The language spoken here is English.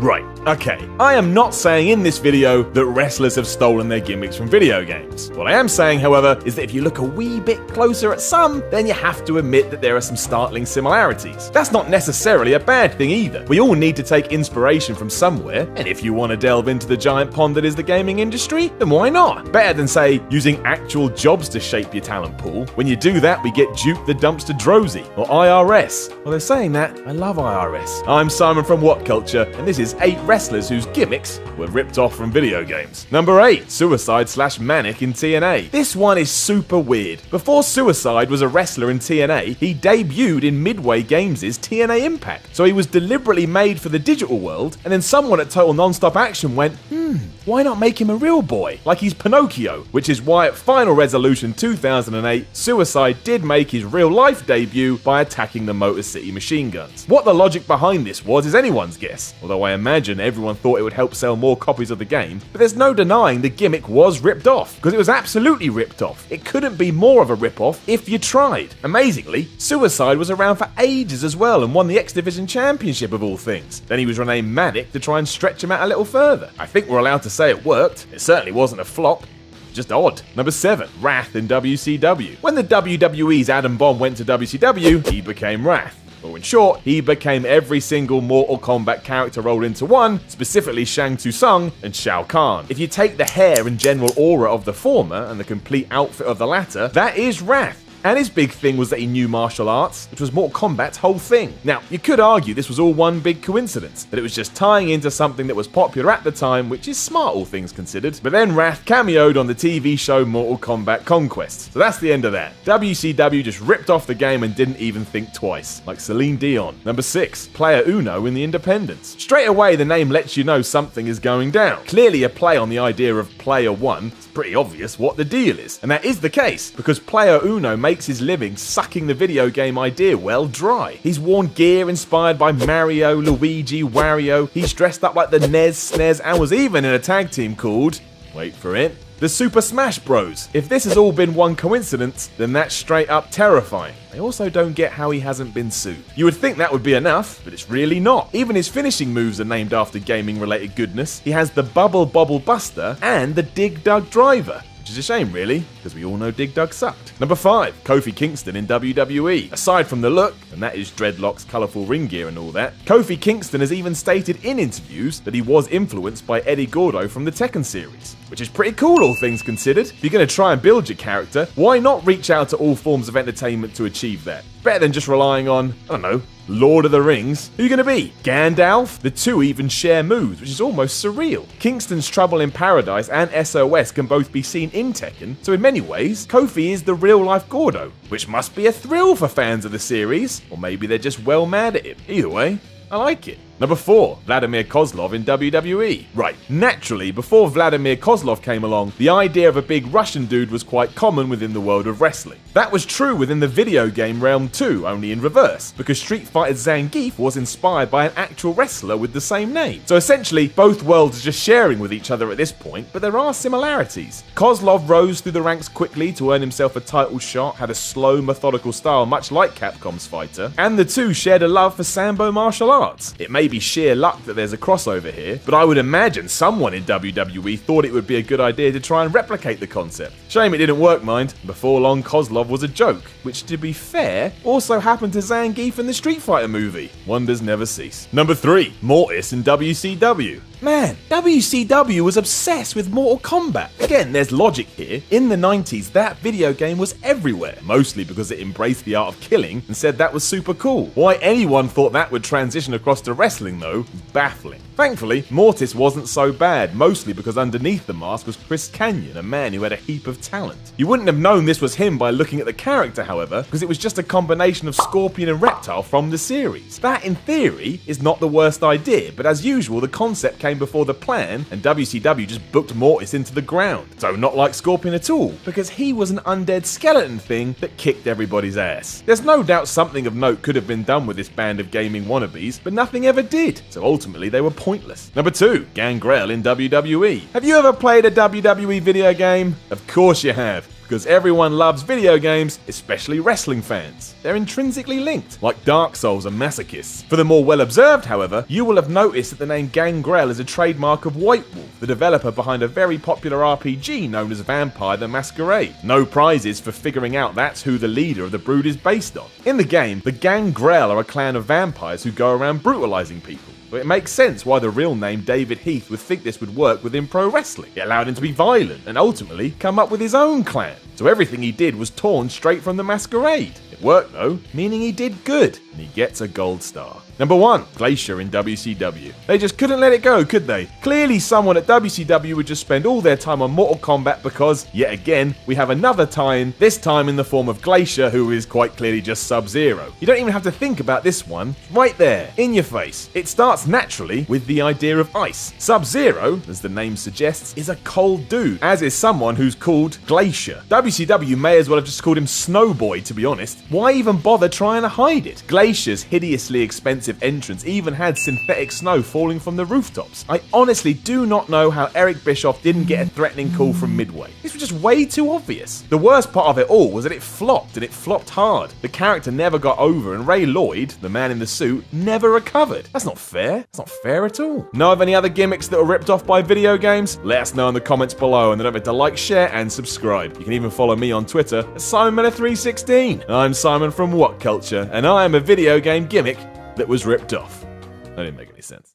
Right, okay. I am not saying in this video that wrestlers have stolen their gimmicks from video games. What I am saying, however, is that if you look a wee bit closer at some, then you have to admit that there are some startling similarities. That's not necessarily a bad thing either. We all need to take inspiration from somewhere, and if you want to delve into the giant pond that is the gaming industry, then why not? Better than, say, using actual jobs to shape your talent pool. When you do that, we get Duke the Dumpster Drozy, or IRS. Well, they're saying that. I love IRS. I'm Simon from What Culture, and this is 8 wrestlers whose gimmicks were ripped off from video games. Number 8, Suicide/Manic in TNA. This one is super weird. Before Suicide was a wrestler in TNA, he debuted in Midway Games' TNA Impact. So he was deliberately made for the digital world, and then someone at Total Nonstop Action went, why not make him a real boy? Like he's Pinocchio, which is why at Final Resolution 2008, Suicide did make his real life debut by attacking the Motor City machine guns. What the logic behind this was is anyone's guess, although I imagine everyone thought it would help sell more copies of the game, but there's no denying the gimmick was ripped off, because it was absolutely ripped off. It couldn't be more of a rip-off if you tried. Amazingly, Suicide was around for ages as well and won the X Division Championship of all things. Then he was renamed Manic to try and stretch him out a little further. I think we're allowed to say it worked. It certainly wasn't a flop. Just odd. Number 7, Wrath in WCW. When the WWE's Adam Bomb went to WCW, he became Wrath. Or in short, he became every single Mortal Kombat character rolled into one, specifically Shang Tsung and Shao Kahn. If you take the hair and general aura of the former and the complete outfit of the latter, that is Wrath. And his big thing was that he knew martial arts, which was Mortal Kombat's whole thing. Now, you could argue this was all one big coincidence, that it was just tying into something that was popular at the time, which is smart all things considered. But then Wrath cameoed on the TV show Mortal Kombat Conquest. So that's the end of that. WCW just ripped off the game and didn't even think twice, like Celine Dion. Number 6, Player Uno in the Independents. Straight away, the name lets you know something is going down. Clearly a play on the idea of Player One. It's pretty obvious what the deal is. And that is the case, because Player Uno makes his living sucking the video game idea well dry. He's worn gear inspired by Mario, Luigi, Wario. He's dressed up like the NES, SNES, and was even in a tag team called, wait for it, the Super Smash Bros. If this has all been one coincidence, then that's straight up terrifying. I also don't get how he hasn't been sued. You would think that would be enough, but it's really not. Even his finishing moves are named after gaming-related goodness. He has the Bubble Bobble Buster and the Dig Dug Driver. Which is a shame, really, because we all know Dig Dug sucked. Number 5, Kofi Kingston in WWE. Aside from the look, and that is dreadlocks, colourful ring gear and all that, Kofi Kingston has even stated in interviews that he was influenced by Eddie Gordo from the Tekken series, which is pretty cool all things considered. If you're going to try and build your character, why not reach out to all forms of entertainment to achieve that? Better than just relying on, I don't know, Lord of the Rings. Who are you going to be? Gandalf? The two even share moves, which is almost surreal. Kingston's Trouble in Paradise and SOS can both be seen in Tekken, so in many ways, Kofi is the real-life Gordo, which must be a thrill for fans of the series, or maybe they're just well mad at him. Either way, I like it. Number 4, Vladimir Kozlov in WWE. Right, naturally, before Vladimir Kozlov came along, the idea of a big Russian dude was quite common within the world of wrestling. That was true within the video game realm too, only in reverse, because Street Fighter's Zangief was inspired by an actual wrestler with the same name. So essentially, both worlds are just sharing with each other at this point, but there are similarities. Kozlov rose through the ranks quickly to earn himself a title shot, had a slow, methodical style much like Capcom's fighter, and the two shared a love for Sambo martial arts. It may be sheer luck that there's a crossover here, but I would imagine someone in WWE thought it would be a good idea to try and replicate the concept. Shame it didn't work, mind. Before long, Kozlov was a joke, which, to be fair, also happened to Zangief in the Street Fighter movie. Wonders never cease. Number 3, Mortis in WCW. Man, WCW was obsessed with Mortal Kombat. Again, there's logic here. In the 90s, that video game was everywhere, mostly because it embraced the art of killing and said that was super cool. Why anyone thought that would transition across to wrestling, though, is baffling. Thankfully, Mortis wasn't so bad, mostly because underneath the mask was Chris Kanyon, a man who had a heap of talent. You wouldn't have known this was him by looking at the character, however, because it was just a combination of Scorpion and Reptile from the series. That, in theory, is not the worst idea, but as usual, the concept came before the plan, and WCW just booked Mortis into the ground. So not like Scorpion at all, because he was an undead skeleton thing that kicked everybody's ass. There's no doubt something of note could have been done with this band of gaming wannabes, but nothing ever did, so ultimately they were pointless. Number 2, Gangrel in WWE. Have you ever played a WWE video game? Of course you have, because everyone loves video games, especially wrestling fans. They're intrinsically linked, like Dark Souls and masochists. For the more well-observed, however, you will have noticed that the name Gangrel is a trademark of White Wolf, the developer behind a very popular RPG known as Vampire the Masquerade. No prizes for figuring out that's who the leader of the Brood is based on. In the game, the Gangrel are a clan of vampires who go around brutalizing people. But it makes sense why the real name David Heath would think this would work within pro wrestling. It allowed him to be violent and ultimately come up with his own clan. So everything he did was torn straight from the Masquerade. It worked though, meaning he did good, and he gets a gold star. Number 1, Glacier in WCW. They just couldn't let it go, could they? Clearly someone at WCW would just spend all their time on Mortal Kombat because, yet again, we have another tie-in, this time in the form of Glacier, who is quite clearly just Sub-Zero. You don't even have to think about this one. Right there, in your face. It starts naturally with the idea of ice. Sub-Zero, as the name suggests, is a cold dude, as is someone who's called Glacier. WCW may as well have just called him Snowboy, to be honest. Why even bother trying to hide it? Glacier's hideously expensive entrance even had synthetic snow falling from the rooftops. I honestly do not know how Eric Bischoff didn't get a threatening call from Midway. This was just way too obvious. The worst part of it all was that it flopped, and it flopped hard. The character never got over, and Ray Lloyd, the man in the suit, never recovered. That's not fair. That's not fair at all. Know of any other gimmicks that were ripped off by video games? Let us know in the comments below, and don't forget to like, share, and subscribe. You can even follow me on Twitter at SimonMiller316. I'm Simon from What Culture, and I am a video game gimmick that was ripped off. That didn't make any sense.